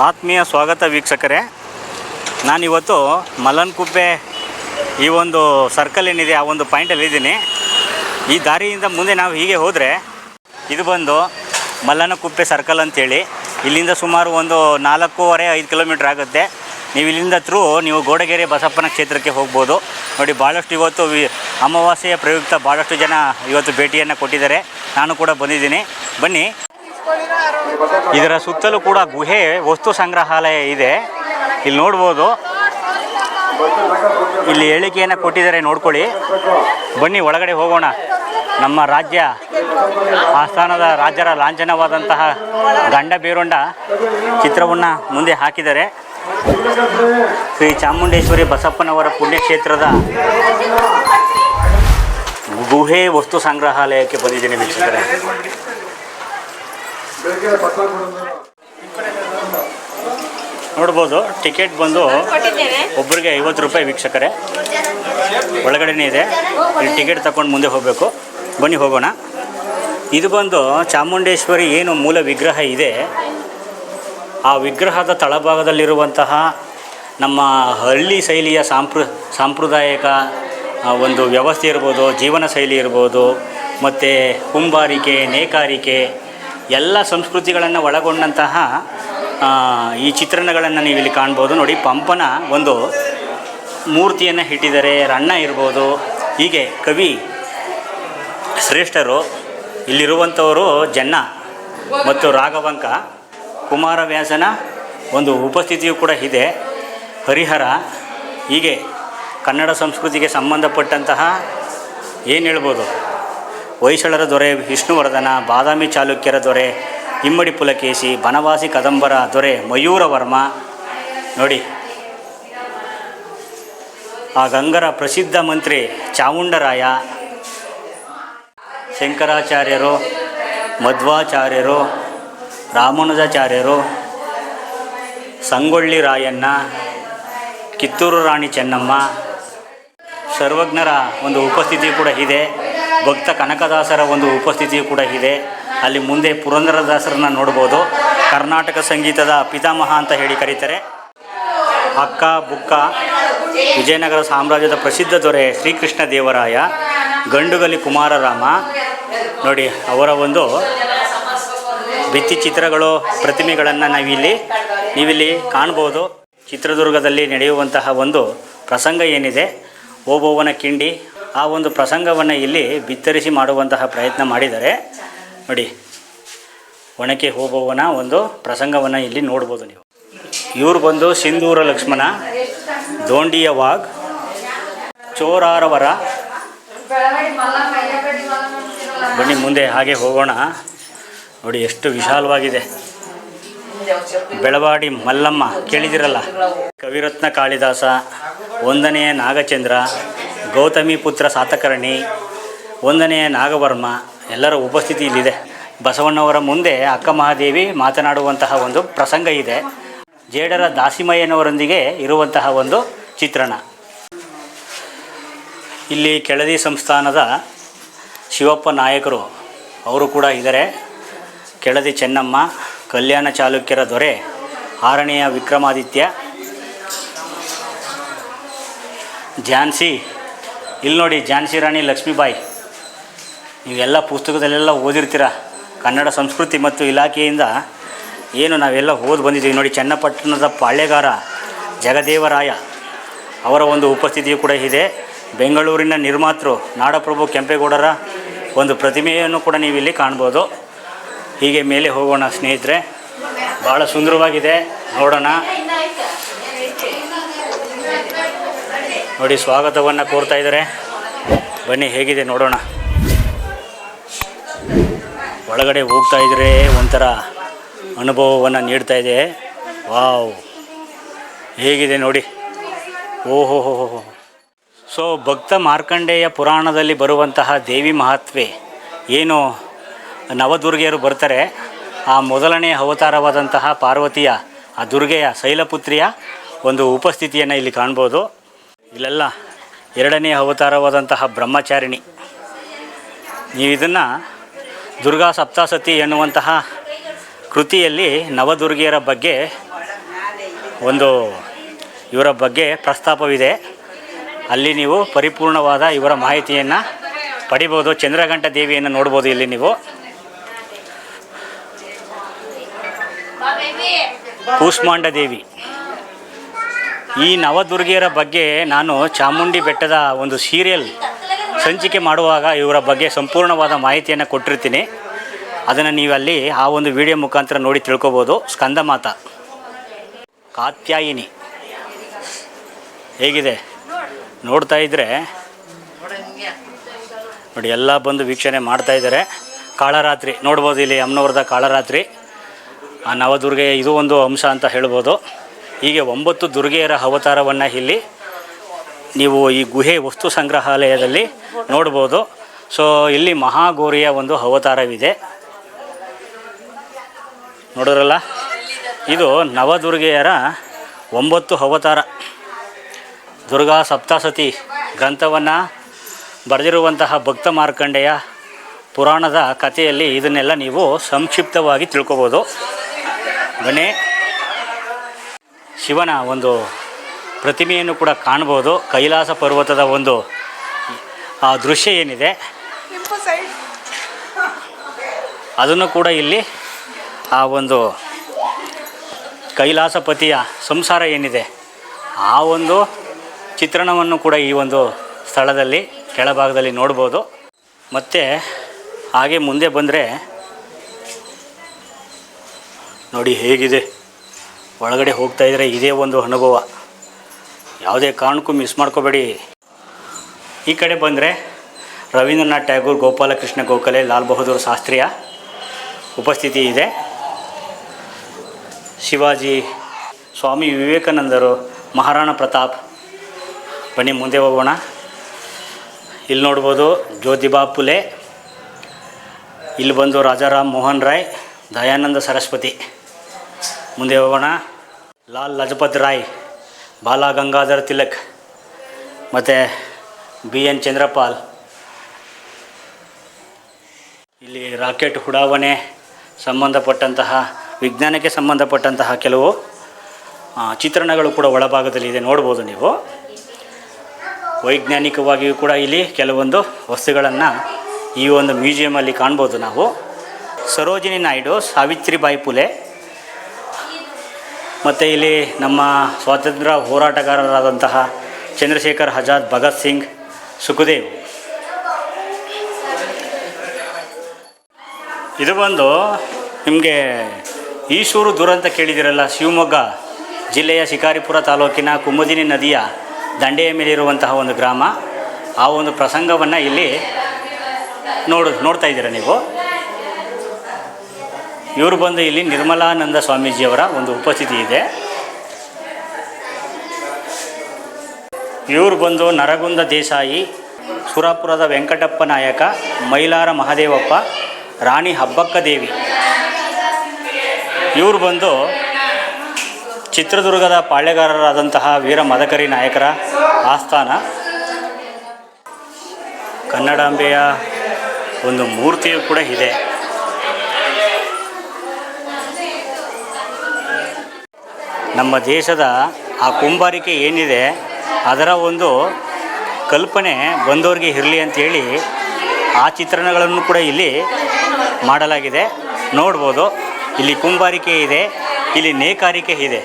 ಆತ್ಮೀಯ ಸ್ವಾಗತ ವೀಕ್ಷಕರೇ. ನಾನಿವತ್ತು ಮಲ್ಲನಕುಪ್ಪೆ ಈ ಒಂದು ಸರ್ಕಲ್ ಏನಿದೆ ಆ ಒಂದು ಪಾಯಿಂಟಲ್ಲಿ ಇದ್ದೀನಿ. ಈ ದಾರಿಯಿಂದ ಮುಂದೆ ನಾವು ಹೀಗೆ ಹೋದರೆ ಇದು ಬಂದು ಮಲ್ಲನಕುಪ್ಪೆ ಸರ್ಕಲ್ ಅಂತೇಳಿ. ಇಲ್ಲಿಂದ ಸುಮಾರು ಒಂದು 4.5 ಕಿಲೋಮೀಟ್ರ್ ಆಗುತ್ತೆ. ನೀವು ಇಲ್ಲಿಂದ ನೀವು ಗೋಡಗೆರೆ ಬಸಪ್ಪನ ಕ್ಷೇತ್ರಕ್ಕೆ ಹೋಗ್ಬೋದು. ನೋಡಿ, ಭಾಳಷ್ಟು ಇವತ್ತು ಅಮಾವಾಸ್ಯೆಯ ಪ್ರಯುಕ್ತ ಭಾಳಷ್ಟು ಜನ ಇವತ್ತು ಭೇಟಿಯನ್ನು ಕೊಟ್ಟಿದ್ದಾರೆ. ನಾನು ಕೂಡ ಬಂದಿದ್ದೀನಿ. ಬನ್ನಿ. ಇದರ ಸುತ್ತಲೂ ಕೂಡ ಗುಹೆ ವಸ್ತು ಸಂಗ್ರಹಾಲಯ ಇದೆ. ಇಲ್ಲಿ ನೋಡ್ಬೋದು, ಇಲ್ಲಿ ಹೇಳಿಕೆಯನ್ನು ಕೊಟ್ಟಿದ್ದಾರೆ, ನೋಡ್ಕೊಳ್ಳಿ. ಬನ್ನಿ ಒಳಗಡೆ ಹೋಗೋಣ. ನಮ್ಮ ರಾಜ್ಯ ಆಸ್ಥಾನದ ರಾಜರ ಲಾಂಛನವಾದಂತಹ ಗಂಡ ಬೇರೊಂಡ ಚಿತ್ರವನ್ನು ಮುಂದೆ ಹಾಕಿದ್ದಾರೆ. ಶ್ರೀ ಚಾಮುಂಡೇಶ್ವರಿ ಬಸಪ್ಪನವರ ಪುಣ್ಯಕ್ಷೇತ್ರದ ಗುಹೆ ವಸ್ತು ಸಂಗ್ರಹಾಲಯಕ್ಕೆ ಬಂದಿದ್ದೀನಿ ವೀಕ್ಷಕರೇ. ನೋಡ್ಬೋದು, ಟಿಕೆಟ್ ಬಂದು ಒಬ್ಬರಿಗೆ 50 ರೂಪಾಯಿ ವೀಕ್ಷಕರೇ. ಒಳಗಡೆನೇ ಇದೆ. ಇಲ್ಲಿ ಟಿಕೆಟ್ ತಗೊಂಡು ಮುಂದೆ ಹೋಗಬೇಕು. ಬನ್ನಿ ಹೋಗೋಣ. ಇದು ಬಂದು ಚಾಮುಂಡೇಶ್ವರಿ ಏನು ಮೂಲ ವಿಗ್ರಹ ಇದೆ, ಆ ವಿಗ್ರಹದ ತಳಭಾಗದಲ್ಲಿರುವಂತಹ ನಮ್ಮ ಹಳ್ಳಿ ಶೈಲಿಯ ಸಾಂಪ್ರದಾಯಿಕ ಒಂದು ವ್ಯವಸ್ಥೆ ಇರ್ಬೋದು, ಜೀವನ ಶೈಲಿ ಇರ್ಬೋದು, ಮತ್ತು ಕುಂಬಾರಿಕೆ, ನೇಕಾರಿಕೆ ಎಲ್ಲ ಸಂಸ್ಕೃತಿಗಳನ್ನು ಒಳಗೊಂಡಂತಹ ಈ ಚಿತ್ರಣಗಳನ್ನು ನೀವು ಇಲ್ಲಿ ಕಾಣ್ಬೋದು. ನೋಡಿ, ಪಂಪನ ಒಂದು ಮೂರ್ತಿಯನ್ನು ಇಟ್ಟಿದ್ದಾರೆ. ರನ್ನ ಇರ್ಬೋದು. ಹೀಗೆ ಕವಿ ಶ್ರೇಷ್ಠರು ಇಲ್ಲಿರುವಂಥವರು ಜನ್ನ ಮತ್ತು ರಾಘವಂಕ, ಕುಮಾರವ್ಯಾಸನ ಒಂದು ಉಪಸ್ಥಿತಿಯೂ ಕೂಡ ಇದೆ. ಹರಿಹರ, ಹೀಗೆ ಕನ್ನಡ ಸಂಸ್ಕೃತಿಗೆ ಸಂಬಂಧಪಟ್ಟಂತಹ ಏನು ಹೇಳ್ಬೋದು, ಹೊಯ್ಸಳರ ದೊರೆ ವಿಷ್ಣುವರ್ಧನ, ಬಾದಾಮಿ ಚಾಲುಕ್ಯರ ದೊರೆ ಇಮ್ಮಡಿ ಪುಲಕೇಶಿ, ಬನವಾಸಿ ಕದಂಬರ ದೊರೆ ಮಯೂರವರ್ಮ. ನೋಡಿ, ಆ ಗಂಗರ ಪ್ರಸಿದ್ಧ ಮಂತ್ರಿ ಚಾಮುಂಡರಾಯ, ಶಂಕರಾಚಾರ್ಯರು, ಮಧ್ವಾಚಾರ್ಯರು, ರಾಮಾನುಜಾಚಾರ್ಯರು, ಸಂಗೊಳ್ಳಿ ರಾಯಣ್ಣ, ಕಿತ್ತೂರು ರಾಣಿ ಚೆನ್ನಮ್ಮ, ಸರ್ವಜ್ಞರ ಒಂದು ಉಪಸ್ಥಿತಿ ಕೂಡ ಇದೆ. ಭಕ್ತ ಕನಕದಾಸರ ಒಂದು ಉಪಸ್ಥಿತಿಯೂ ಕೂಡ ಇದೆ. ಅಲ್ಲಿ ಮುಂದೆ ಪುರಂದರದಾಸರನ್ನ ನೋಡ್ಬೋದು. ಕರ್ನಾಟಕ ಸಂಗೀತದ ಪಿತಾಮಹ ಅಂತ ಹೇಳಿ ಕರೀತಾರೆ. ಅಕ್ಕ ಬುಕ್ಕ, ವಿಜಯನಗರ ಸಾಮ್ರಾಜ್ಯದ ಪ್ರಸಿದ್ಧ ದೊರೆ ಶ್ರೀಕೃಷ್ಣ ದೇವರಾಯ, ಗಂಡುಗಲಿ ಕುಮಾರರಾಮ. ನೋಡಿ, ಅವರ ಒಂದು ಭಿತ್ತಿ ಚಿತ್ರಗಳು, ಪ್ರತಿಮೆಗಳನ್ನು ನೀವಿಲ್ಲಿ ಕಾಣ್ಬೋದು. ಚಿತ್ರದುರ್ಗದಲ್ಲಿ ನಡೆಯುವಂತಹ ಒಂದು ಪ್ರಸಂಗ ಏನಿದೆ, ಓಬವ್ವನ ಕಿಂಡಿ, ಆ ಒಂದು ಪ್ರಸಂಗವನ್ನು ಇಲ್ಲಿ ಬಿತ್ತರಿಸಿ ಮಾಡುವಂತಹ ಪ್ರಯತ್ನ ಮಾಡಿದ್ದಾರೆ. ನೋಡಿ, ಒಣಕೆ ಓಬವ್ವನ ಒಂದು ಪ್ರಸಂಗವನ್ನು ಇಲ್ಲಿ ನೋಡ್ಬೋದು ನೀವು. ಇವರು ಬಂದು ಸಿಂಧೂರ ಲಕ್ಷ್ಮಣ, ದೋಂಡಿಯ ವಾಗ್, ಚೋರಾರವರ. ಬನ್ನಿ ಮುಂದೆ ಹಾಗೆ ಹೋಗೋಣ. ನೋಡಿ, ಎಷ್ಟು ವಿಶಾಲವಾಗಿದೆ. ಬೆಳವಾಡಿ ಮಲ್ಲಮ್ಮ ಕೇಳಿದಿರಲ್ಲ, ಕವಿರತ್ನ ಕಾಳಿದಾಸ, 1ನೇ ನಾಗಚಂದ್ರ, ಗೌತಮಿ ಪುತ್ರ ಸಾತಕರ್ಣಿ, 1ನೇ ನಾಗವರ್ಮ ಎಲ್ಲರ ಉಪಸ್ಥಿತಿ ಇಲ್ಲಿದೆ. ಬಸವಣ್ಣವರ ಮುಂದೆ ಅಕ್ಕ ಮಹಾದೇವಿ ಮಾತನಾಡುವಂತಹ ಒಂದು ಪ್ರಸಂಗ ಇದೆ. ಜೇಡರ ದಾಸಿಮಯ್ಯನವರೊಂದಿಗೆ ಇರುವಂತಹ ಒಂದು ಚಿತ್ರಣ. ಇಲ್ಲಿ ಕೆಳದಿ ಸಂಸ್ಥಾನದ ಶಿವಪ್ಪ ನಾಯಕರು ಅವರು ಕೂಡ ಇದ್ದಾರೆ. ಕೆಳದಿ ಚೆನ್ನಮ್ಮ, ಕಲ್ಯಾಣ ಚಾಲುಕ್ಯರ ದೊರೆ 6ನೇ ವಿಕ್ರಮಾದಿತ್ಯ, ಝಾನ್ಸಿ. ಇಲ್ಲಿ ನೋಡಿ, ಝಾನ್ಸಿ ರಾಣಿ ಲಕ್ಷ್ಮೀಬಾಯಿ. ನೀವೆಲ್ಲ ಪುಸ್ತಕದಲ್ಲೆಲ್ಲ ಓದಿರ್ತೀರ. ಕನ್ನಡ ಸಂಸ್ಕೃತಿ ಮತ್ತು ಇಲಾಖೆಯಿಂದ ಏನು ನಾವೆಲ್ಲ ಓದಿ ಬಂದಿದ್ದೀವಿ. ನೋಡಿ, ಚನ್ನಪಟ್ಟಣದ ಪಾಳ್ಯಗಾರ ಜಗದೇವರಾಯ ಅವರ ಒಂದು ಉಪಸ್ಥಿತಿಯೂ ಕೂಡ ಇದೆ. ಬೆಂಗಳೂರಿನ ನಿರ್ಮಾತೃ ನಾಡಪ್ರಭು ಕೆಂಪೇಗೌಡರ ಒಂದು ಪ್ರತಿಮೆಯನ್ನು ಕೂಡ ನೀವಿಲ್ಲಿ ಕಾಣ್ಬೋದು. ಹೀಗೆ ಮೇಲೆ ಹೋಗೋಣ ಸ್ನೇಹಿತರೆ. ಭಾಳ ಸುಂದರವಾಗಿದೆ, ನೋಡೋಣ. ನೋಡಿ, ಸ್ವಾಗತವನ್ನು ಕೋರ್ತಾ ಇದ್ದಾರೆ. ಬನ್ನಿ, ಹೇಗಿದೆ ನೋಡೋಣ. ಒಳಗಡೆ ಹೋಗ್ತಾ ಇದ್ದರೆ ಒಂಥರ ಅನುಭವವನ್ನು ನೀಡ್ತಾ ಇದೆ. ವಾವ್, ಹೇಗಿದೆ ನೋಡಿ. ಓಹೋ. ಸೊ, ಭಕ್ತ ಮಾರ್ಕಂಡೇಯ ಪುರಾಣದಲ್ಲಿ ಬರುವಂತಹ ದೇವಿ ಮಹಾತ್ಮೆ ಏನು ನವದುರ್ಗೆಯರು ಬರ್ತಾರೆ, ಆ ಮೊದಲನೇ ಅವತಾರವಾದಂತಹ ಪಾರ್ವತಿಯ, ಆ ದುರ್ಗೆಯ ಶೈಲಪುತ್ರಿಯ ಒಂದು ಉಪಸ್ಥಿತಿಯನ್ನು ಇಲ್ಲಿ ಕಾಣ್ಬೋದು. ಇಲ್ಲೆಲ್ಲ 2ನೇ ಅವತಾರವಾದಂತಹ ಬ್ರಹ್ಮಚಾರಿಣಿ. ನೀವು ಇದನ್ನು ದುರ್ಗಾ ಸಪ್ತಸತಿ ಎನ್ನುವಂತಹ ಕೃತಿಯಲ್ಲಿ ನವದುರ್ಗಿಯರ ಬಗ್ಗೆ ಒಂದು ಇವರ ಬಗ್ಗೆ ಪ್ರಸ್ತಾಪವಿದೆ. ಅಲ್ಲಿ ನೀವು ಪರಿಪೂರ್ಣವಾದ ಇವರ ಮಾಹಿತಿಯನ್ನು ಪಡಿಬೋದು. ಚಂದ್ರಘಂಟ ದೇವಿಯನ್ನು ನೋಡ್ಬೋದು ಇಲ್ಲಿ ನೀವು. ಕೂಷ್ಮಾಂಡ ದೇವಿ, ಈ ನವದುರ್ಗಿಯರ ಬಗ್ಗೆ ನಾನು ಚಾಮುಂಡಿ ಬೆಟ್ಟದ ಒಂದು ಸೀರಿಯಲ್ ಸಂಚಿಕೆ ಮಾಡುವಾಗ ಇವರ ಬಗ್ಗೆ ಸಂಪೂರ್ಣವಾದ ಮಾಹಿತಿಯನ್ನು ಕೊಟ್ಟಿರ್ತೀನಿ. ಅದನ್ನು ನೀವು ಅಲ್ಲಿ ಆ ಒಂದು ವಿಡಿಯೋ ಮುಖಾಂತರ ನೋಡಿ ತಿಳ್ಕೊಬೋದು. ಸ್ಕಂದಮಾತ, ಕಾತ್ಯಾಯಿನಿ ಹೇಗಿದೆ ನೋಡ್ತಾ ಇದ್ದರೆ ನೋಡಿ, ಎಲ್ಲ ಬಂದು ವೀಕ್ಷಣೆ ಮಾಡ್ತಾಯಿದ್ದಾರೆ. ಕಾಳರಾತ್ರಿ ನೋಡ್ಬೋದು ಇಲ್ಲಿ, ಅಮ್ಮನವ್ರದ ಕಾಳರಾತ್ರಿ ಆ ನವದುರ್ಗೆಯ ಇದು ಒಂದು ಅಂಶ ಅಂತ ಹೇಳ್ಬೋದು. ಹೀಗೆ 9 ದುರ್ಗೆಯರ ಅವತಾರವನ್ನು ಇಲ್ಲಿ ನೀವು ಈ ಗುಹೆ ವಸ್ತು ಸಂಗ್ರಹಾಲಯದಲ್ಲಿ ನೋಡ್ಬೋದು. ಸೊ ಇಲ್ಲಿ ಮಹಾಗೌರಿಯ ಒಂದು ಅವತಾರವಿದೆ ನೋಡಿದ್ರಲ್ಲ. ಇದು ನವದುರ್ಗೆಯರ 9 ಅವತಾರ. ದುರ್ಗಾ ಸಪ್ತಸತಿ ಗ್ರಂಥವನ್ನು ಬರೆದಿರುವಂತಹ ಭಕ್ತ ಮಾರ್ಕಂಡೇಯ ಪುರಾಣದ ಕಥೆಯಲ್ಲಿ ಇದನ್ನೆಲ್ಲ ನೀವು ಸಂಕ್ಷಿಪ್ತವಾಗಿ ತಿಳ್ಕೊಬೋದು. ಬನ್ನಿ, ಶಿವನ ಒಂದು ಪ್ರತಿಮೆಯನ್ನು ಕೂಡ ಕಾಣ್ಬೋದು. ಕೈಲಾಸ ಪರ್ವತದ ಒಂದು ಆ ದೃಶ್ಯ ಏನಿದೆ ಅದನ್ನು ಕೂಡ ಇಲ್ಲಿ ಆ ಒಂದು ಕೈಲಾಸಪತಿಯ ಸಂಸಾರ ಏನಿದೆ ಆ ಒಂದು ಚಿತ್ರಣವನ್ನು ಕೂಡ ಈ ಒಂದು ಸ್ಥಳದಲ್ಲಿ ಕೆಳಭಾಗದಲ್ಲಿ ನೋಡ್ಬೋದು. ಮತ್ತು ಹಾಗೆ ಮುಂದೆ ಬಂದರೆ ನೋಡಿ ಹೇಗಿದೆ, ಒಳಗಡೆ ಹೋಗ್ತಾಯಿದ್ರೆ ಇದೇ ಒಂದು ಅನುಭವ, ಯಾವುದೇ ಕಾರಣಕ್ಕೂ ಮಿಸ್ ಮಾಡ್ಕೋಬೇಡಿ. ಈ ಕಡೆ ಬಂದರೆ ರವೀಂದ್ರನಾಥ್ ಟ್ಯಾಗೂರ್, ಗೋಪಾಲಕೃಷ್ಣ ಗೋಖಲೆ, ಲಾಲ್ ಬಹದ್ದೂರ್ ಶಾಸ್ತ್ರಿಯ ಉಪಸ್ಥಿತಿ ಇದೆ. ಶಿವಾಜಿ, ಸ್ವಾಮಿ ವಿವೇಕಾನಂದರು, ಮಹಾರಾಣಾ ಪ್ರತಾಪ್. ಬನ್ನಿ ಮುಂದೆ ಹೋಗೋಣ. ಇಲ್ಲಿ ನೋಡ್ಬೋದು ಜ್ಯೋತಿಬಾ ಫುಲೆ, ಇಲ್ಲಿ ಬಂದು ರಾಜಾರಾಮ್ ಮೋಹನ್ ರಾಯ್, ದಯಾನಂದ ಸರಸ್ವತಿ. ಮುಂದೆ ಹೋಗೋಣ, ಲಾಲ್ ಲಜಪತ್ ರಾಯ್, ಬಾಲ ಗಂಗಾಧರ್ ತಿಲಕ್ ಮತ್ತು BN ಚಂದ್ರಪಾಲ್. ಇಲ್ಲಿ ರಾಕೆಟ್ ಉಡಾವಣೆ ಸಂಬಂಧಪಟ್ಟಂತಹ ವಿಜ್ಞಾನಕ್ಕೆ ಸಂಬಂಧಪಟ್ಟಂತಹ ಕೆಲವು ಚಿತ್ರಣಗಳು ಕೂಡ ಒಳಭಾಗದಲ್ಲಿದೆ, ನೋಡ್ಬೋದು ನೀವು. ವೈಜ್ಞಾನಿಕವಾಗಿಯೂ ಕೂಡ ಇಲ್ಲಿ ಕೆಲವೊಂದು ವಸ್ತುಗಳನ್ನು ಈ ಒಂದು ಮ್ಯೂಸಿಯಮಲ್ಲಿ ಕಾಣ್ಬೋದು ನಾವು. ಸರೋಜಿನಿ ನಾಯ್ಡು, ಸಾವಿತ್ರಿಬಾಯಿ ಫುಲೆ, ಮತ್ತು ಇಲ್ಲಿ ನಮ್ಮ ಸ್ವಾತಂತ್ರ್ಯ ಹೋರಾಟಗಾರರಾದಂತಹ ಚಂದ್ರಶೇಖರ್ ಆಜಾದ್, ಭಗತ್ ಸಿಂಗ್, ಸುಖದೇವ್. ಇದು ಬಂದು ನಿಮಗೆ ಈಸೂರು ದುರಂತ ಕೇಳಿದಿರಲ್ಲ, ಶಿವಮೊಗ್ಗ ಜಿಲ್ಲೆಯ ಶಿಕಾರಿಪುರ ತಾಲೂಕಿನ ಕುಮುದಿನಿ ನದಿಯ ದಂಡೆಯ ಮೇಲಿರುವಂತಹ ಒಂದು ಗ್ರಾಮ. ಆ ಒಂದು ಪ್ರಸಂಗವನ್ನು ಇಲ್ಲಿ ನೋಡ್ತಾ ಇದ್ದೀರ ನೀವು. ಇವರು ಬಂದು ಇಲ್ಲಿ ನಿರ್ಮಲಾನಂದ ಸ್ವಾಮೀಜಿಯವರ ಒಂದು ಉಪಸ್ಥಿತಿ ಇದೆ. ಇವರು ಬಂದು ನರಗುಂದ ದೇಸಾಯಿ, ಸುರಾಪುರದ ವೆಂಕಟಪ್ಪ ನಾಯಕ, ಮೈಲಾರ ಮಹದೇವಪ್ಪ, ರಾಣಿ ಹಬ್ಬಕ್ಕ ದೇವಿ. ಇವರು ಬಂದು ಚಿತ್ರದುರ್ಗದ ಪಾಳ್ಯಗಾರರಾದಂತಹ ವೀರ ಮದಕರಿ ನಾಯಕರ ಆಸ್ಥಾನ. ಕನ್ನಡಾಂಬೆಯ ಒಂದು ಮೂರ್ತಿಯು ಕೂಡ ಇದೆ. ನಮ್ಮ ದೇಶದ ಆ ಕುಂಬಾರಿಕೆ ಏನಿದೆ ಅದರ ಒಂದು ಕಲ್ಪನೆ ಬಂದವರಿಗೆ ಇರಲಿ ಅಂಥೇಳಿ ಆ ಚಿತ್ರಣಗಳನ್ನು ಕೂಡ ಇಲ್ಲಿ ಮಾಡಲಾಗಿದೆ, ನೋಡ್ಬೋದು. ಇಲ್ಲಿ ಕುಂಬಾರಿಕೆ ಇದೆ, ಇಲ್ಲಿ ನೇಕಾರಿಕೆ ಇದೆ.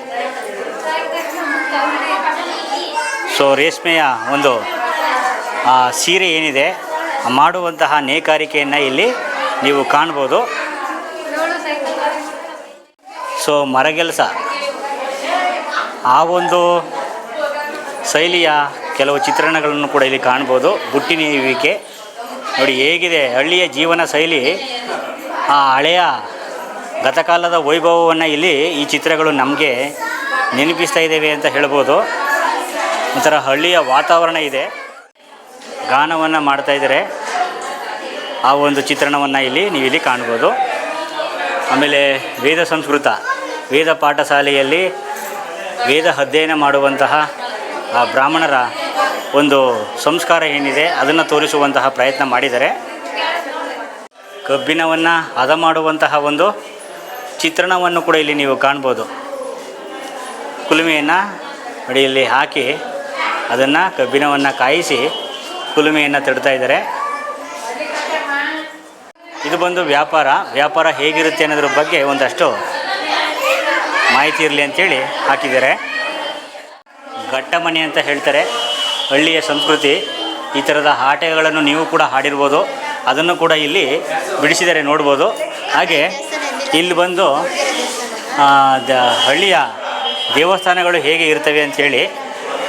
ಸೊ ರೇಷ್ಮೆಯ ಒಂದು ಸೀರೆ ಏನಿದೆ ಮಾಡುವಂತಹ ನೇಕಾರಿಕೆಯನ್ನು ಇಲ್ಲಿ ನೀವು ಕಾಣ್ಬೋದು. ಸೊ ಮರಗೆಲಸ, ಆ ಒಂದು ಶೈಲಿಯ ಕೆಲವು ಚಿತ್ರಣಗಳನ್ನು ಕೂಡ ಇಲ್ಲಿ ಕಾಣ್ಬೋದು. ಬುಟ್ಟಿ ನೇಯುವಿಕೆ ನೋಡಿ ಹೇಗಿದೆ, ಹಳ್ಳಿಯ ಜೀವನ ಶೈಲಿ, ಆ ಹಳೆಯ ಗತಕಾಲದ ವೈಭವವನ್ನು ಇಲ್ಲಿ ಈ ಚಿತ್ರಗಳು ನಮಗೆ ನೆನಪಿಸ್ತಾ ಇದ್ದೇವೆ ಅಂತ ಹೇಳ್ಬೋದು. ಒಂಥರ ಹಳ್ಳಿಯ ವಾತಾವರಣ ಇದೆ. ಗಾನವನ್ನು ಮಾಡ್ತಾಯಿದ್ದಾರೆ, ಆ ಒಂದು ಚಿತ್ರಣವನ್ನು ನೀವು ಇಲ್ಲಿ ಕಾಣ್ಬೋದು. ಆಮೇಲೆ ವೇದ ಸಂಸ್ಕೃತ, ವೇದ ಪಾಠಶಾಲೆಯಲ್ಲಿ ವೇದ ಅಧ್ಯಯನ ಮಾಡುವಂತಹ ಆ ಬ್ರಾಹ್ಮಣರ ಒಂದು ಸಂಸ್ಕಾರ ಏನಿದೆ ಅದನ್ನು ತೋರಿಸುವಂತಹ ಪ್ರಯತ್ನ ಮಾಡಿದ್ದಾರೆ. ಕಬ್ಬಿಣವನ್ನು ಮಾಡುವಂತಹ ಒಂದು ಚಿತ್ರಣವನ್ನು ಕೂಡ ಇಲ್ಲಿ ನೀವು ಕಾಣ್ಬೋದು. ಕುಲುಮೆಯನ್ನು ಅಡಿಯಲ್ಲಿ ಹಾಕಿ ಅದನ್ನು ಕಬ್ಬಿಣವನ್ನು ಕಾಯಿಸಿ ಕುಲುಮೆಯನ್ನು ತಡ್ತಾ ಇದ್ದಾರೆ. ಇದು ಬಂದು ವ್ಯಾಪಾರ ಹೇಗಿರುತ್ತೆ ಅನ್ನೋದ್ರ ಬಗ್ಗೆ ಒಂದಷ್ಟು ಮಾಹಿತಿ ಇರಲಿ ಅಂಥೇಳಿ ಹಾಕಿದ್ದಾರೆ. ಘಟ್ಟ ಮನೆ ಅಂತ ಹೇಳ್ತಾರೆ, ಹಳ್ಳಿಯ ಸಂಸ್ಕೃತಿ. ಈ ಥರದ ಆಟಗಳನ್ನು ನೀವು ಕೂಡ ಹಾಡಿರ್ಬೋದು, ಅದನ್ನು ಕೂಡ ಇಲ್ಲಿ ಬಿಡಿಸಿದರೆ ನೋಡ್ಬೋದು. ಹಾಗೆ ಇಲ್ಲಿ ಬಂದು ಹಳ್ಳಿಯ ದೇವಸ್ಥಾನಗಳು ಹೇಗೆ ಇರ್ತವೆ ಅಂಥೇಳಿ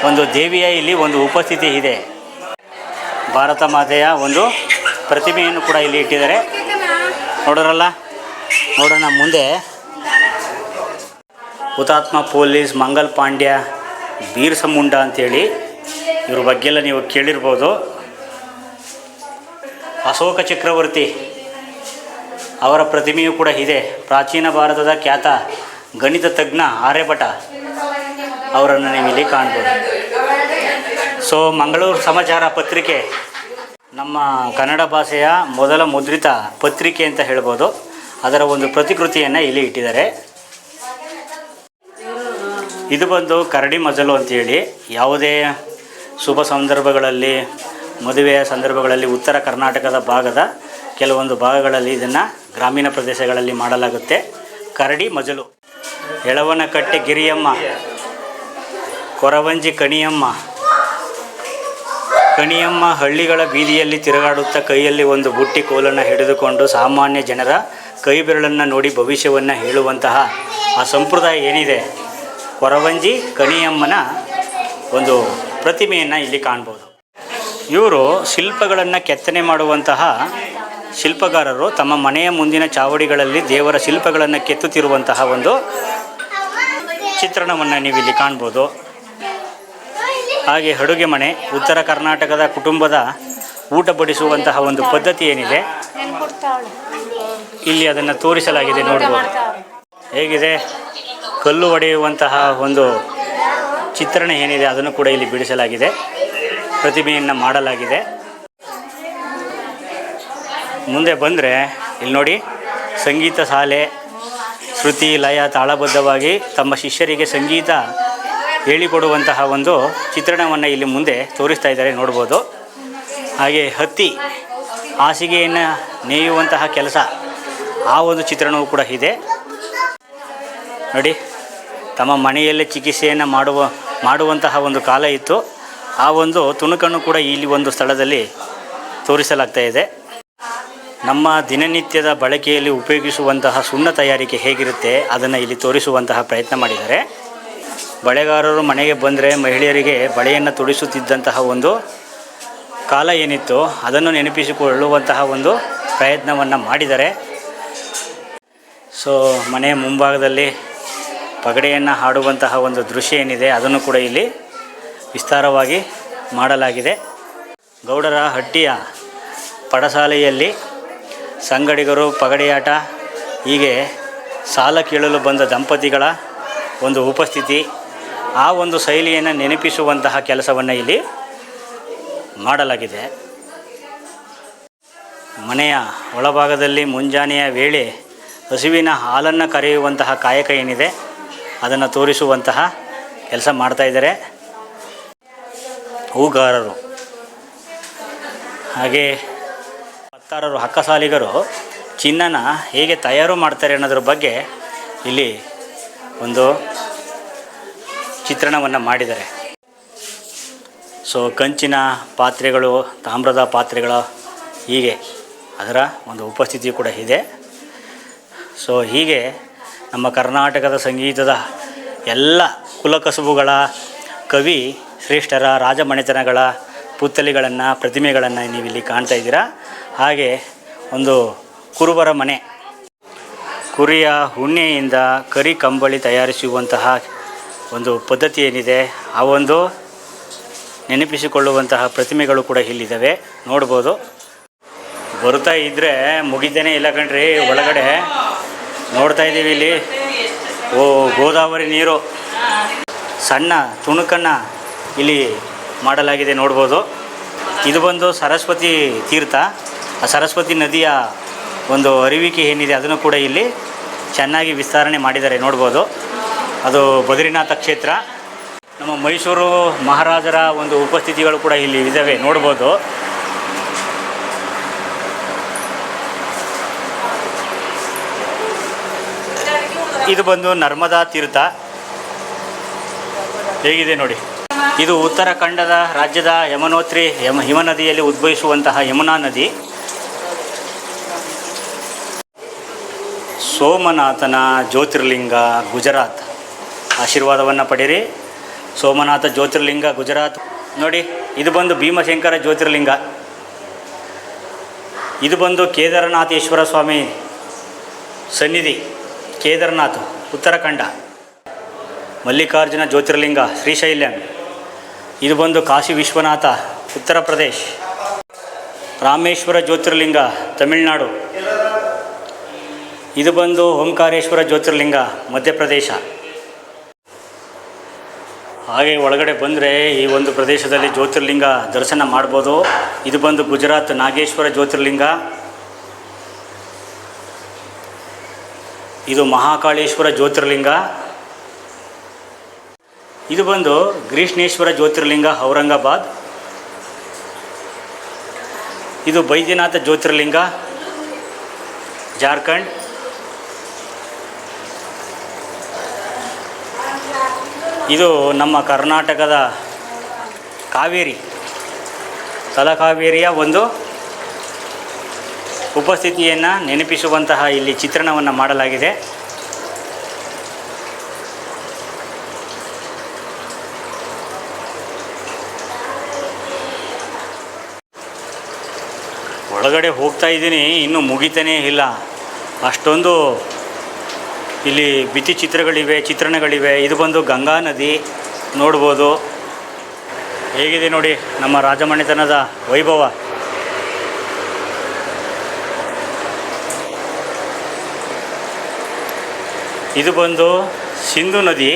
ಒಂದು ದೇವಿಯ ಇಲ್ಲಿ ಒಂದು ಉಪಸ್ಥಿತಿ ಇದೆ. ಭಾರತ ಮಾತೆಯ ಒಂದು ಪ್ರತಿಮೆಯನ್ನು ಕೂಡ ಇಲ್ಲಿ ಇಟ್ಟಿದ್ದಾರೆ. ನೋಡೋರಲ್ಲ, ನೋಡೋಣ ಮುಂದೆ. ಹುತಾತ್ಮ ಪೊಲೀಸ್ ಮಂಗಲ್ ಪಾಂಡ್ಯ ಬೀರ್ಸ ಮುಂಡಾ ಅಂಥೇಳಿ ಇವ್ರ ಬಗ್ಗೆ ಎಲ್ಲ ನೀವು ಕೇಳಿರ್ಬೋದು. ಅಶೋಕ ಚಕ್ರವರ್ತಿ ಅವರ ಪ್ರತಿಮೆಯೂ ಕೂಡ ಇದೆ. ಪ್ರಾಚೀನ ಭಾರತದ ಖ್ಯಾತ ಗಣಿತ ತಜ್ಞ ಆರ್ಯಭಟ ಅವರನ್ನು ನೀವು ಇಲ್ಲಿ ಕಾಣ್ಬೋದು. ಸೊ ಮಂಗಳೂರು ಸಮಾಚಾರ ಪತ್ರಿಕೆ ನಮ್ಮ ಕನ್ನಡ ಭಾಷೆಯ ಮೊದಲ ಮುದ್ರಿತ ಪತ್ರಿಕೆ ಅಂತ ಹೇಳ್ಬೋದು. ಅದರ ಒಂದು ಪ್ರತಿಕೃತಿಯನ್ನು ಇಲ್ಲಿ ಇಟ್ಟಿದ್ದಾರೆ. ಇದು ಬಂದು ಕರಡಿ ಮಜಲು ಅಂಥೇಳಿ ಯಾವುದೇ ಶುಭ ಸಂದರ್ಭಗಳಲ್ಲಿ, ಮದುವೆಯ ಸಂದರ್ಭಗಳಲ್ಲಿ ಉತ್ತರ ಕರ್ನಾಟಕದ ಭಾಗದ ಕೆಲವೊಂದು ಭಾಗಗಳಲ್ಲಿ ಇದನ್ನು ಗ್ರಾಮೀಣ ಪ್ರದೇಶಗಳಲ್ಲಿ ಮಾಡಲಾಗುತ್ತೆ. ಕರಡಿ ಮಜಲು. ಎಳವನಕಟ್ಟೆ ಗಿರಿಯಮ್ಮ, ಕೊರವಂಜಿ ಕಣಿಯಮ್ಮ ಹಳ್ಳಿಗಳ ಬೀದಿಯಲ್ಲಿ ತಿರುಗಾಡುತ್ತಾ ಕೈಯಲ್ಲಿ ಒಂದು ಬುಟ್ಟಿ ಕೋಲನ್ನು ಹಿಡಿದುಕೊಂಡು ಸಾಮಾನ್ಯ ಜನರ ಕೈ ಬೆರಳನ್ನು ನೋಡಿ ಭವಿಷ್ಯವನ್ನು ಹೇಳುವಂತಹ ಆ ಸಂಪ್ರದಾಯ ಏನಿದೆ, ಕೊರವಂಜಿ ಕಣಿಯಮ್ಮನ ಒಂದು ಪ್ರತಿಮೆಯನ್ನು ಇಲ್ಲಿ ಕಾಣ್ಬೋದು. ಇವರು ಶಿಲ್ಪಗಳನ್ನು ಕೆತ್ತನೆ ಮಾಡುವಂತಹ ಶಿಲ್ಪಗಾರರು ತಮ್ಮ ಮನೆಯ ಮುಂದಿನ ಚಾವಡಿಗಳಲ್ಲಿ ದೇವರ ಶಿಲ್ಪಗಳನ್ನು ಕೆತ್ತುತ್ತಿರುವಂತಹ ಒಂದು ಚಿತ್ರಣವನ್ನು ನೀವು ಇಲ್ಲಿ ಕಾಣ್ಬೋದು. ಹಾಗೆ ಅಡುಗೆ ಮನೆ, ಉತ್ತರ ಕರ್ನಾಟಕದ ಕುಟುಂಬದ ಊಟ ಬಡಿಸುವಂತಹ ಒಂದು ಪದ್ಧತಿ ಏನಿದೆ ಇಲ್ಲಿ ಅದನ್ನು ತೋರಿಸಲಾಗಿದೆ. ನೋಡ್ಬೋದು ಹೇಗಿದೆ. ಕಲ್ಲು ಹೊಡೆಯುವಂತಹ ಒಂದು ಚಿತ್ರಣ ಏನಿದೆ ಅದನ್ನು ಕೂಡ ಇಲ್ಲಿ ಬಿಡಿಸಲಾಗಿದೆ, ಪ್ರತಿಮೆಯನ್ನು ಮಾಡಲಾಗಿದೆ. ಮುಂದೆ ಬಂದರೆ ಇಲ್ಲಿ ನೋಡಿ, ಸಂಗೀತ ಶಾಲೆ ಶ್ರುತಿ ಲಯ ತಾಳಬದ್ಧವಾಗಿ ತಮ್ಮ ಶಿಷ್ಯರಿಗೆ ಸಂಗೀತ ಹೇಳಿಕೊಡುವಂತಹ ಒಂದು ಚಿತ್ರಣವನ್ನು ಇಲ್ಲಿ ಮುಂದೆ ತೋರಿಸ್ತಾ ಇದ್ದಾರೆ, ನೋಡ್ಬೋದು. ಹಾಗೆ ಹತ್ತಿ ಹಾಸಿಗೆಯನ್ನು ನೇಯುವಂತಹ ಕೆಲಸ, ಆ ಒಂದು ಚಿತ್ರಣವೂ ಕೂಡ ಇದೆ ನೋಡಿ. ತಮ್ಮ ಮನೆಯಲ್ಲೇ ಚಿಕಿತ್ಸೆಯನ್ನು ಮಾಡುವಂತಹ ಒಂದು ಕಾಲ ಇತ್ತು. ಆ ಒಂದು ತುಣುಕನ್ನು ಕೂಡ ಇಲ್ಲಿ ಒಂದು ಸ್ಥಳದಲ್ಲಿ ತೋರಿಸಲಾಗ್ತಾ ಇದೆ. ನಮ್ಮ ದಿನನಿತ್ಯದ ಬಳಕೆಯಲ್ಲಿ ಉಪಯೋಗಿಸುವಂತಹ ಸುಣ್ಣ ತಯಾರಿಕೆ ಹೇಗಿರುತ್ತೆ ಅದನ್ನು ಇಲ್ಲಿ ತೋರಿಸುವಂತಹ ಪ್ರಯತ್ನ ಮಾಡಿದ್ದಾರೆ. ಬಳೆಗಾರರು ಮನೆಗೆ ಬಂದರೆ ಮಹಿಳೆಯರಿಗೆ ಬಳೆಯನ್ನು ತೊಡಿಸುತ್ತಿದ್ದಂತಹ ಒಂದು ಕಾಲ ಏನಿತ್ತು ಅದನ್ನು ನೆನಪಿಸಿಕೊಳ್ಳುವಂತಹ ಒಂದು ಪ್ರಯತ್ನವನ್ನು ಮಾಡಿದ್ದಾರೆ. ಸೊ ಮನೆಯ ಮುಂಭಾಗದಲ್ಲಿ ಪಗಡೆಯನ್ನು ಹಾಡುವಂತಹ ಒಂದು ದೃಶ್ಯ ಏನಿದೆ ಅದನ್ನು ಕೂಡ ಇಲ್ಲಿ ವಿಸ್ತಾರವಾಗಿ ಮಾಡಲಾಗಿದೆ. ಗೌಡರ ಹಟ್ಟಿಯ ಪಡಸಾಲೆಯಲ್ಲಿ ಸಂಗಡಿಗರು ಪಗಡೆಯಾಟ, ಹೀಗೆ ಸಾಲ ಕೇಳಲು ಬಂದ ದಂಪತಿಗಳ ಒಂದು ಉಪಸ್ಥಿತಿ, ಆ ಒಂದು ಶೈಲಿಯನ್ನು ನೆನಪಿಸುವಂತಹ ಕೆಲಸವನ್ನು ಇಲ್ಲಿ ಮಾಡಲಾಗಿದೆ. ಮನೆಯ ಒಳಭಾಗದಲ್ಲಿ ಮುಂಜಾನೆಯ ವೇಳೆ ಹಸುವಿನ ಹಾಲನ್ನು ಕರೆಯುವಂತಹ ಕಾಯಕ ಏನಿದೆ ಅದನ್ನು ತೋರಿಸುವಂತಹ ಕೆಲಸ ಮಾಡ್ತಾಯಿದ್ದಾರೆ ಹೂಗಾರರು. ಹಾಗೆ ಹತ್ತಾರರು ಹಕ್ಕಸಾಲಿಗರು ಚಿನ್ನನ ಹೇಗೆ ತಯಾರು ಮಾಡ್ತಾರೆ ಅನ್ನೋದ್ರ ಬಗ್ಗೆ ಇಲ್ಲಿ ಒಂದು ಚಿತ್ರಣವನ್ನು ಮಾಡಿದ್ದಾರೆ. ಸೊ ಕಂಚಿನ ಪಾತ್ರೆಗಳು, ತಾಮ್ರದ ಪಾತ್ರೆಗಳು, ಹೀಗೆ ಅದರ ಒಂದು ಉಪಸ್ಥಿತಿ ಕೂಡ ಇದೆ. ಸೊ ಹೀಗೆ ನಮ್ಮ ಕರ್ನಾಟಕದ ಸಂಗೀತದ ಎಲ್ಲ ಕುಲಕಸುಬುಗಳ ಕವಿ ಶ್ರೇಷ್ಠರ ರಾಜಮನೆತನಗಳ ಪುತ್ಥಳಿಗಳನ್ನು, ಪ್ರತಿಮೆಗಳನ್ನು ನೀವಿಲ್ಲಿ ಕಾಣ್ತಾ ಇದ್ದೀರಾ. ಹಾಗೆ ಒಂದು ಕುರುಬರ ಮನೆ, ಕುರಿಯ ಉಣ್ಣೆಯಿಂದ ಕರಿ ಕಂಬಳಿ ತಯಾರಿಸುವಂತಹ ಒಂದು ಪದ್ಧತಿ ಏನಿದೆ ಆ ಒಂದು ನೆನಪಿಸಿಕೊಳ್ಳುವಂತಹ ಪ್ರತಿಮೆಗಳು ಕೂಡ ಇಲ್ಲಿದ್ದಾವೆ, ನೋಡ್ಬೋದು. ಬರ್ತಾ ಇದ್ದರೆ ಮುಗಿದೇನೆ ಇಲ್ಲ ಕಣ್ರಿ. ಒಳಗಡೆ ನೋಡ್ತಾ ಇದ್ದೀವಿ ಇಲ್ಲಿ ಗೋದಾವರಿ ನೀರು ಸಣ್ಣ ತುಣುಕನ್ನು ಇಲ್ಲಿ ಮಾಡಲಾಗಿದೆ, ನೋಡ್ಬೋದು. ಇದು ಬಂದು ಸರಸ್ವತಿ ತೀರ್ಥ. ಆ ಸರಸ್ವತಿ ನದಿಯ ಒಂದು ಅರಿವಿಕೆ ಏನಿದೆ ಅದನ್ನು ಕೂಡ ಇಲ್ಲಿ ಚೆನ್ನಾಗಿ ವಿಸ್ತರಣೆ ಮಾಡಿದ್ದಾರೆ, ನೋಡ್ಬೋದು. ಅದು ಬದ್ರಿನಾಥ ಕ್ಷೇತ್ರ. ನಮ್ಮ ಮೈಸೂರು ಮಹಾರಾಜರ ಒಂದು ಉಪಸ್ಥಿತಿಗಳು ಕೂಡ ಇಲ್ಲಿ ಇದ್ದಾವೆ, ನೋಡ್ಬೋದು. ಇದು ಬಂದು ನರ್ಮದಾ ತೀರ್ಥ, ಹೇಗಿದೆ ನೋಡಿ. ಇದು ಉತ್ತರಾಖಂಡದ ರಾಜ್ಯದ ಯಮನೋತ್ರಿ ಹಿಮನದಿಯಲ್ಲಿ ಉದ್ಭವಿಸುವಂತಹ ಯಮುನಾ ನದಿ. ಸೋಮನಾಥನ ಜ್ಯೋತಿರ್ಲಿಂಗ ಗುಜರಾತ್, ಆಶೀರ್ವಾದವನ್ನು ಪಡೀರಿ. ಸೋಮನಾಥ ಜ್ಯೋತಿರ್ಲಿಂಗ ಗುಜರಾತ್ ನೋಡಿ. ಇದು ಬಂದು ಭೀಮಶಂಕರ ಜ್ಯೋತಿರ್ಲಿಂಗ. ಇದು ಬಂದು ಕೇದಾರನಾಥೇಶ್ವರ ಸ್ವಾಮಿ ಸನ್ನಿಧಿ, ಕೇದಾರನಾಥ್ ಉತ್ತರಾಖಂಡ. ಮಲ್ಲಿಕಾರ್ಜುನ ಜ್ಯೋತಿರ್ಲಿಂಗ ಶ್ರೀಶೈಲ್ಯ. ಇದು ಬಂದು ಕಾಶಿ ವಿಶ್ವನಾಥ ಉತ್ತರ ಪ್ರದೇಶ್. ರಾಮೇಶ್ವರ ಜ್ಯೋತಿರ್ಲಿಂಗ ತಮಿಳುನಾಡು. ಇದು ಬಂದು ಓಂಕಾರೇಶ್ವರ ಜ್ಯೋತಿರ್ಲಿಂಗ ಮಧ್ಯಪ್ರದೇಶ. ಹಾಗೆ ಒಳಗಡೆ ಬಂದರೆ ಈ ಒಂದು ಪ್ರದೇಶದಲ್ಲಿ ಜ್ಯೋತಿರ್ಲಿಂಗ ದರ್ಶನ ಮಾಡ್ಬೋದು. ಇದು ಬಂದು ಗುಜರಾತ್ ನಾಗೇಶ್ವರ ಜ್ಯೋತಿರ್ಲಿಂಗ. ಇದು ಮಹಾಕಾಳೇಶ್ವರ ಜ್ಯೋತಿರ್ಲಿಂಗ. ಇದು ಬಂದು ಗ್ರೀಷ್ಣೇಶ್ವರ ಜ್ಯೋತಿರ್ಲಿಂಗ ಔರಂಗಾಬಾದ್. ಇದು ಬೈದ್ಯನಾಥ ಜ್ಯೋತಿರ್ಲಿಂಗ ಜಾರ್ಖಂಡ್. ಇದು ನಮ್ಮ ಕರ್ನಾಟಕದ ಕಾವೇರಿ, ತಲಕಾವೇರಿಯ ಒಂದು ಉಪಸ್ಥಿತಿಯನ್ನು ನೆನಪಿಸುವಂತಹ ಇಲ್ಲಿ ಚಿತ್ರಣವನ್ನು ಮಾಡಲಾಗಿದೆ. ಒಳಗಡೆ ಹೋಗ್ತಾ ಇದ್ದೀನಿ, ಇನ್ನೂ ಮುಗಿತಾನೇ ಇಲ್ಲ. ಅಷ್ಟೊಂದು ಇಲ್ಲಿ ಭಿತ್ತಿ ಚಿತ್ರಣಗಳಿವೆ. ಇದು ಬಂದು ಗಂಗಾ ನದಿ, ನೋಡ್ಬೋದು. ಹೇಗಿದೆ ನೋಡಿ ನಮ್ಮ ರಾಜಮನೆತನದ ವೈಭವ. ಇದು ಬಂದು ಸಿಂಧು ನದಿ.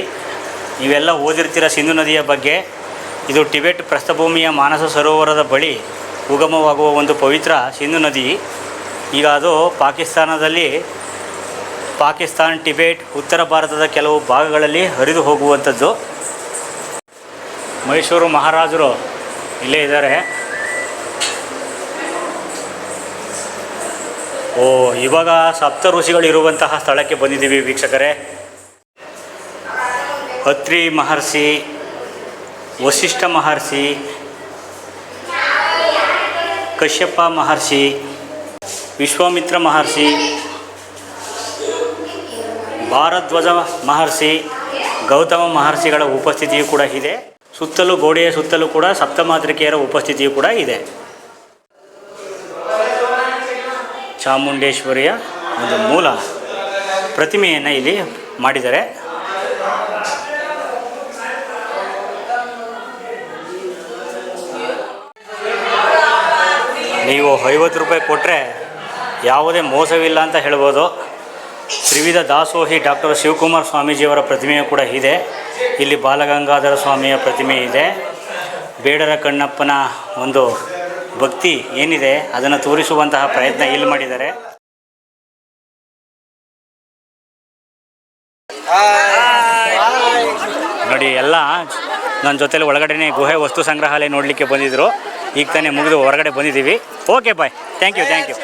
ನೀವೆಲ್ಲ ಓದಿರ್ತೀರ ಸಿಂಧು ನದಿಯ ಬಗ್ಗೆ. ಇದು ಟಿಬೆಟ್ ಪ್ರಸ್ಥಭೂಮಿಯ ಮಾನಸ ಸರೋವರದ ಬಳಿ ಉಗಮವಾಗುವ ಒಂದು ಪವಿತ್ರ ಸಿಂಧು ನದಿ. ಈಗ ಅದು ಪಾಕಿಸ್ತಾನ, ಟಿಬೆಟ್, ಉತ್ತರ ಭಾರತದ ಕೆಲವು ಭಾಗಗಳಲ್ಲಿ ಹರಿದು ಹೋಗುವಂಥದ್ದು. ಮೈಸೂರು ಮಹಾರಾಜರು ಇಲ್ಲೇ ಇದ್ದಾರೆ. ಇವಾಗ ಸಪ್ತ ಋಷಿಗಳು ಇರುವಂತಹ ಸ್ಥಳಕ್ಕೆ ಬಂದಿದ್ದೀವಿ ವೀಕ್ಷಕರೇ. ಅತ್ರಿ ಮಹರ್ಷಿ, ವಸಿಷ್ಠ ಮಹರ್ಷಿ, ಕಶ್ಯಪ ಮಹರ್ಷಿ, ವಿಶ್ವಾಮಿತ್ರ ಮಹರ್ಷಿ, ಭಾರದ್ವಾಜ ಮಹರ್ಷಿ, ಗೌತಮ ಮಹರ್ಷಿಗಳ ಉಪಸ್ಥಿತಿಯೂ ಕೂಡ ಇದೆ. ಸುತ್ತಲೂ ಗೋಡೆಯ ಸುತ್ತಲೂ ಕೂಡ ಸಪ್ತಮಾತೃಕೆಯರ ಉಪಸ್ಥಿತಿಯೂ ಕೂಡ ಇದೆ. ಚಾಮುಂಡೇಶ್ವರಿಯ ಒಂದು ಮೂಲ ಪ್ರತಿಮೆಯನ್ನು ಇಲ್ಲಿ ಮಾಡಿದ್ದಾರೆ. ನೀವು 50 ರೂಪಾಯಿ ಕೊಟ್ಟರೆ ಯಾವುದೇ ಮೋಸವಿಲ್ಲ ಅಂತ ಹೇಳ್ಬೋದು. ತ್ರಿವಿಧ ದಾಸೋಹಿ ಡಾಕ್ಟರ್ ಶಿವಕುಮಾರ ಸ್ವಾಮೀಜಿಯವರ ಪ್ರತಿಮೆಯೂ ಕೂಡ ಇದೆ. ಇಲ್ಲಿ ಬಾಲಗಂಗಾಧರ ಸ್ವಾಮಿಯ ಪ್ರತಿಮೆ ಇದೆ. ಬೇಡರ ಕಣ್ಣಪ್ಪನ ಒಂದು ಭಕ್ತಿ ಏನಿದೆ ಅದನ್ನು ತೋರಿಸುವಂತಹ ಪ್ರಯತ್ನ ಇಲ್ಲಿ ಮಾಡಿದ್ದಾರೆ. ನೋಡಿ, ಎಲ್ಲ ನನ್ನ ಜೊತೆಲಿ ಒಳಗಡೆ ಗುಹೆ ವಸ್ತು ಸಂಗ್ರಹಾಲಯ ನೋಡಲಿಕ್ಕೆ ಬಂದಿದ್ದರು. ಈಗ ತಾನೇ ಮುಗಿದು ಹೊರಗಡೆ ಬಂದಿದ್ದೀವಿ. Okay bye, thank you.